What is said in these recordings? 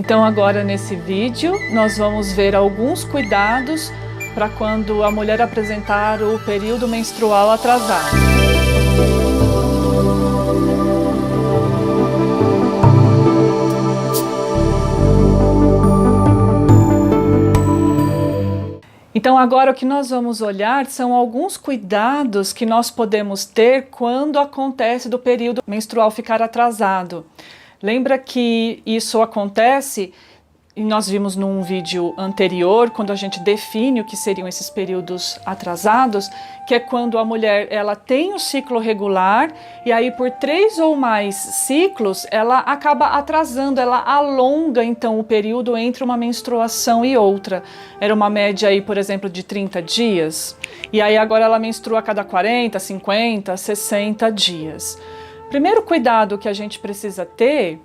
Então agora nesse vídeo nós vamos ver alguns cuidados para quando a mulher apresentar o período menstrual atrasado. Então agora o que nós vamos olhar são alguns cuidados que nós podemos ter quando acontece do período menstrual ficar atrasado. Lembra que isso acontece, e nós vimos num vídeo anterior, quando a gente define o que seriam esses períodos atrasados, que é quando a mulher ela tem o ciclo regular e aí por 3 ou mais ciclos ela acaba atrasando, ela alonga então o período entre uma menstruação e outra. Era uma média aí, por exemplo, de 30 dias, e aí agora ela menstrua a cada 40, 50, 60 dias. Primeiro cuidado que a gente precisa ter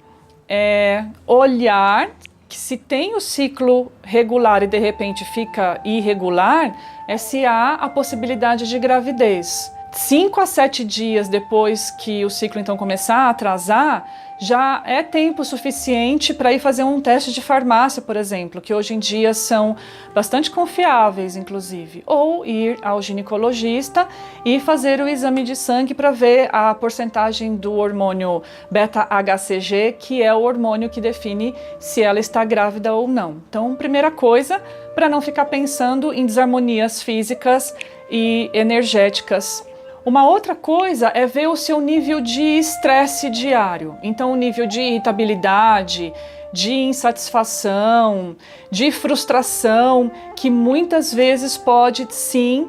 é olhar que se tem o ciclo regular e de repente fica irregular, é se há a possibilidade de gravidez. 5 a 7 dias depois que o ciclo então começar a atrasar, já é tempo suficiente para ir fazer um teste de farmácia, por exemplo, que hoje em dia são bastante confiáveis, inclusive, ou ir ao ginecologista e fazer o exame de sangue para ver a porcentagem do hormônio beta-HCG, que é o hormônio que define se ela está grávida ou não. Então, primeira coisa, para não ficar pensando em desarmonias físicas e energéticas. Uma outra coisa é ver o seu nível de estresse diário. Então, o nível de irritabilidade, de insatisfação, de frustração, que muitas vezes pode sim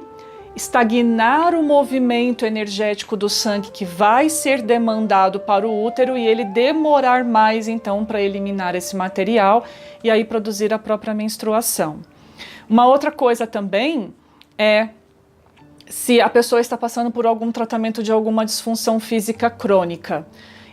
estagnar o movimento energético do sangue que vai ser demandado para o útero e ele demorar mais então para eliminar esse material e aí produzir a própria menstruação. Uma outra coisa também é se a pessoa está passando por algum tratamento de alguma disfunção física crônica.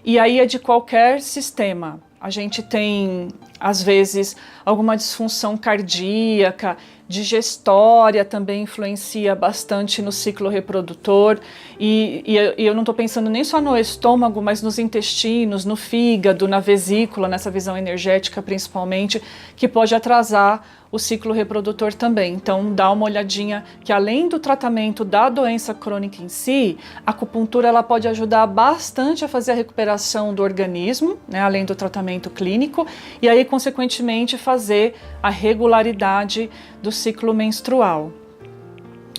E aí é de qualquer sistema. A gente tem, às vezes, alguma disfunção cardíaca, digestória também influencia bastante no ciclo reprodutor. E eu não estou pensando nem só no estômago, mas nos intestinos, no fígado, na vesícula, nessa visão energética principalmente, que pode atrasar o ciclo reprodutor também. Então dá uma olhadinha que além do tratamento da doença crônica em si, a acupuntura ela pode ajudar bastante a fazer a recuperação do organismo, né, além do tratamento clínico, e aí consequentemente fazer a regularidade do ciclo menstrual.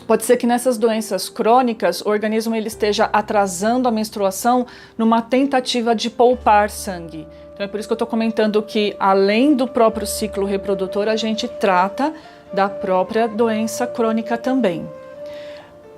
Pode ser que nessas doenças crônicas o organismo ele esteja atrasando a menstruação numa tentativa de poupar sangue. Então é por isso que eu estou comentando que além do próprio ciclo reprodutor a gente trata da própria doença crônica também.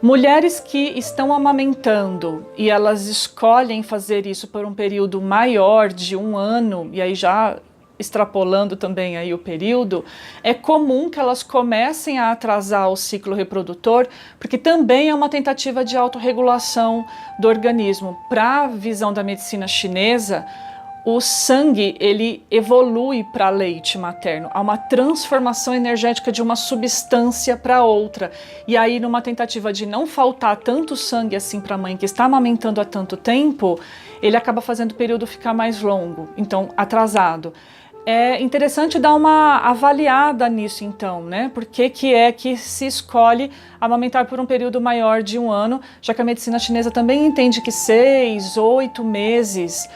Mulheres que estão amamentando e elas escolhem fazer isso por um período maior de 1 ano, e aí já extrapolando também aí o período, é comum que elas comecem a atrasar o ciclo reprodutor, porque também é uma tentativa de autorregulação do organismo. Para a visão da medicina chinesa, o sangue ele evolui para leite materno, há uma transformação energética de uma substância para outra, e aí numa tentativa de não faltar tanto sangue assim para a mãe que está amamentando há tanto tempo, ele acaba fazendo o período ficar mais longo, então atrasado. É interessante dar uma avaliada nisso então, né? Por que é que se escolhe amamentar por um período maior de 1 ano, já que a medicina chinesa também entende que 6, 8 meses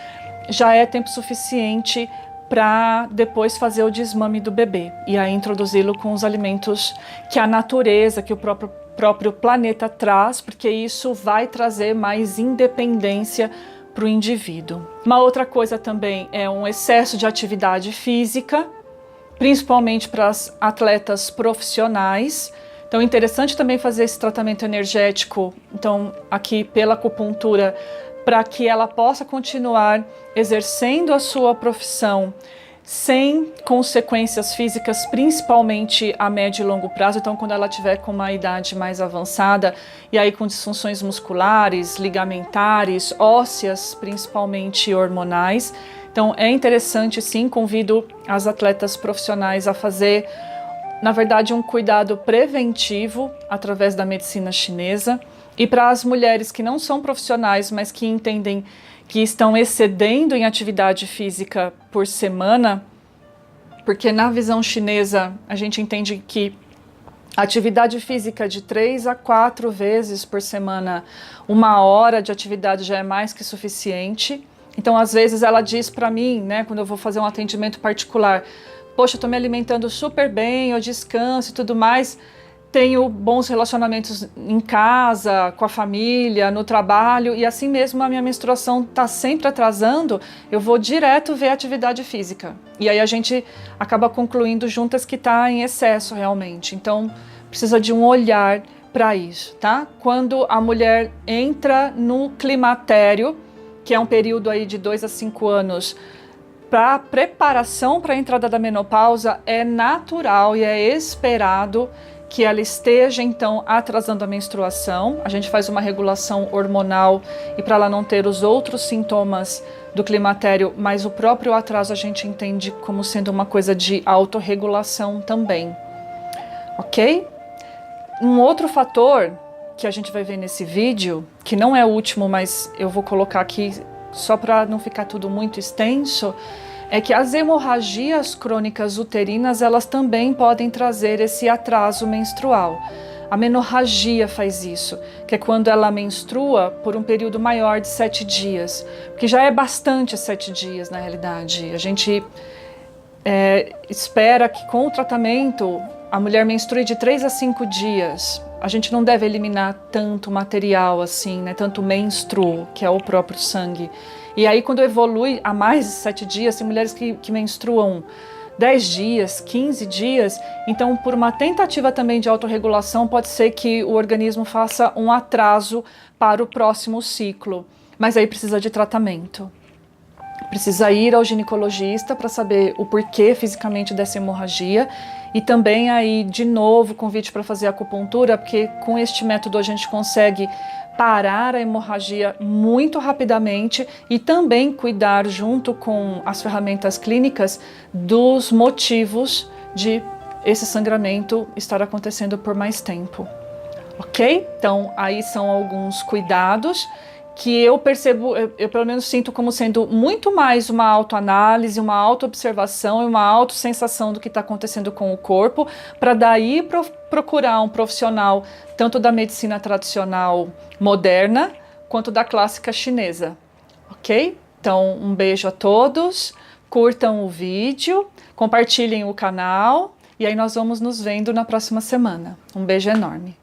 já é tempo suficiente para depois fazer o desmame do bebê e aí introduzi-lo com os alimentos que a natureza, que o próprio planeta traz, porque isso vai trazer mais independência para o indivíduo. Uma outra coisa também é um excesso de atividade física, principalmente para as atletas profissionais. Então é interessante também fazer esse tratamento energético, então aqui pela acupuntura, para que ela possa continuar exercendo a sua profissão sem consequências físicas, principalmente a médio e longo prazo. Então, quando ela tiver com uma idade mais avançada, e aí com disfunções musculares, ligamentares, ósseas, principalmente hormonais. Então, é interessante, sim, convido as atletas profissionais a fazer, na verdade, um cuidado preventivo através da medicina chinesa. E para as mulheres que não são profissionais, mas que entendem que estão excedendo em atividade física por semana, porque na visão chinesa a gente entende que a atividade física de 3 a 4 vezes por semana, 1 hora de atividade já é mais que suficiente. Então, às vezes ela diz para mim, né, quando eu vou fazer um atendimento particular, poxa, eu tô me alimentando super bem, eu descanso e tudo mais, tenho bons relacionamentos em casa, com a família, no trabalho, e assim mesmo a minha menstruação está sempre atrasando, eu vou direto ver a atividade física. E aí a gente acaba concluindo juntas que está em excesso realmente. Então, precisa de um olhar para isso, tá? Quando a mulher entra no climatério, que é um período aí de 2 a 5 anos, para preparação para a entrada da menopausa, é natural e é esperado que ela esteja, então, atrasando a menstruação. A gente faz uma regulação hormonal e para ela não ter os outros sintomas do climatério, mas o próprio atraso a gente entende como sendo uma coisa de autorregulação também, ok? Um outro fator que a gente vai ver nesse vídeo, que não é o último, mas eu vou colocar aqui só para não ficar tudo muito extenso, é que as hemorragias crônicas uterinas, elas também podem trazer esse atraso menstrual. A menorragia faz isso, que é quando ela menstrua por um período maior de 7 dias, que já é bastante 7 dias na realidade. A gente espera que com o tratamento a mulher menstrue de 3 a 5 dias. A gente não deve eliminar tanto material assim, né? Tanto menstruo, que é o próprio sangue. E aí quando evolui a mais de 7 dias, tem mulheres que menstruam 10 dias, 15 dias, então por uma tentativa também de autorregulação pode ser que o organismo faça um atraso para o próximo ciclo, mas aí precisa de tratamento. Precisa ir ao ginecologista para saber o porquê fisicamente dessa hemorragia e também aí de novo convite para fazer acupuntura, porque com este método a gente consegue parar a hemorragia muito rapidamente e também cuidar junto com as ferramentas clínicas dos motivos de esse sangramento estar acontecendo por mais tempo, ok? Então aí são alguns cuidados que eu percebo, eu pelo menos sinto como sendo muito mais uma autoanálise, uma autoobservação e uma autossensação do que está acontecendo com o corpo, para daí procurar um profissional tanto da medicina tradicional moderna quanto da clássica chinesa, ok? Então, um beijo a todos, curtam o vídeo, compartilhem o canal e aí nós vamos nos vendo na próxima semana. Um beijo enorme.